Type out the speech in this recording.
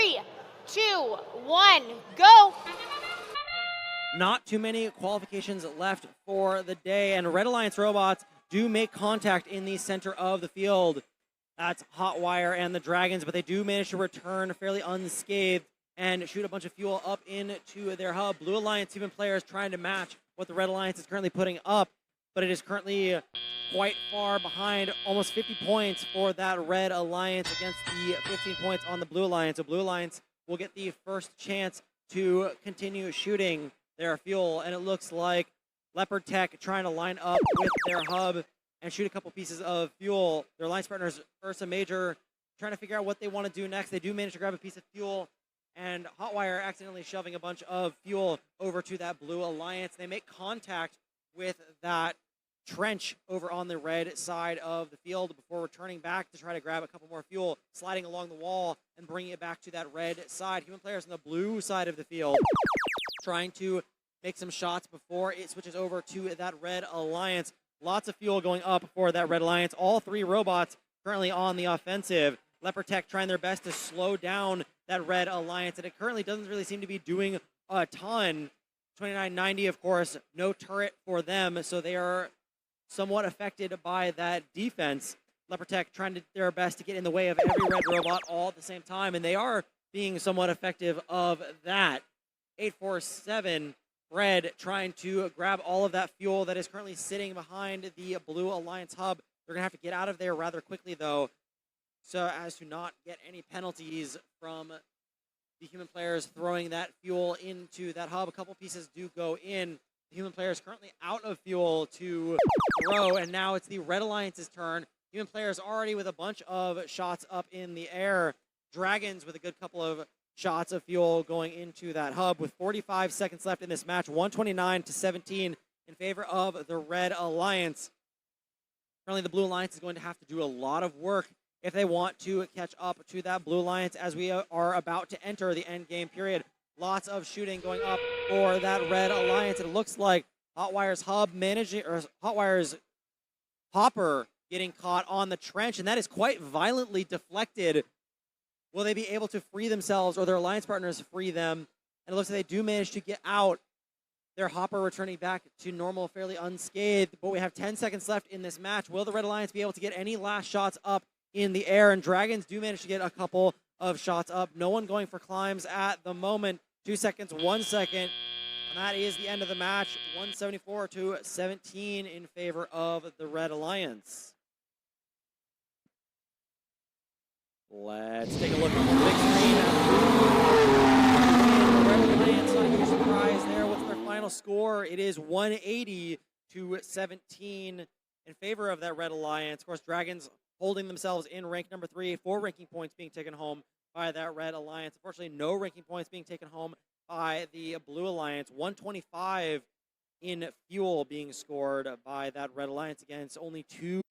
3, 2, 1, go! Not too many qualifications left for the day, and Red Alliance robots do make contact in the center of the field. That's Hotwire and the Dragons, but they do manage to return fairly unscathed and shoot a bunch of fuel up into their hub. Blue Alliance human players trying to match what the Red Alliance is currently putting up, but it is currently quite far behind, almost 50 points for that Red Alliance against the 15 points on the Blue Alliance. So Blue Alliance will get the first chance to continue shooting their fuel, and it looks like Leopard Tech trying to line up with their hub and shoot a couple pieces of fuel. Their alliance partners, Ursa Major, trying to figure out what they want to do next. They do manage to grab a piece of fuel, and Hotwire accidentally shoving a bunch of fuel over to that Blue Alliance. They make contact with that trench over on the red side of the field before returning back to try to grab a couple more fuel, sliding along the wall and bringing it back to that red side. Human players on the blue side of the field trying to make some shots before it switches over to that Red Alliance. Lots of fuel going up for that Red Alliance. All three robots currently on the offensive. Leopard Tech trying their best to slow down that Red Alliance, and it currently doesn't really seem to be doing a ton. 2990, of course, no turret for them, so they are somewhat affected by that defense. Leopard Tech trying to their best to get in the way of every red robot all at the same time, and they are being somewhat effective of that. 847 Red trying to grab all of that fuel that is currently sitting behind the Blue Alliance hub. They're going to have to get out of there rather quickly, though, so as to not get any penalties from the human players throwing that fuel into that hub. A couple pieces do go in. The human player is currently out of fuel to throw, and now it's the Red Alliance's turn. Human players already with a bunch of shots up in the air. Dragons with a good couple of shots of fuel going into that hub with 45 seconds left in this match. 129-17 in favor of the Red Alliance. Currently, the Blue Alliance is going to have to do a lot of work if they want to catch up to that Blue Alliance as we are about to enter the end game period. Lots of shooting going up for that Red Alliance. It looks like Hotwire's hub managing, or Hotwire's hopper getting caught on the trench, and that is quite violently deflected. Will they be able to free themselves, or their alliance partners free them? And it looks like they do manage to get out. Their hopper returning back to normal, fairly unscathed. But we have 10 seconds left in this match. Will the Red Alliance be able to get any last shots up in the air? And Dragons do manage to get a couple of shots up. No one going for climbs at the moment. 2 seconds, 1 second. And that is the end of the match. 174-17 in favor of the Red Alliance. Let's take a look on the big screen. The Red Alliance, not a huge surprise there. What's their final score? It is 180-17 in favor of that Red Alliance. Of course, Dragons holding themselves in rank number 3, 4 ranking points being taken home by that Red Alliance. Unfortunately, no ranking points being taken home by the Blue Alliance. 125 in fuel being scored by that Red Alliance against only 2.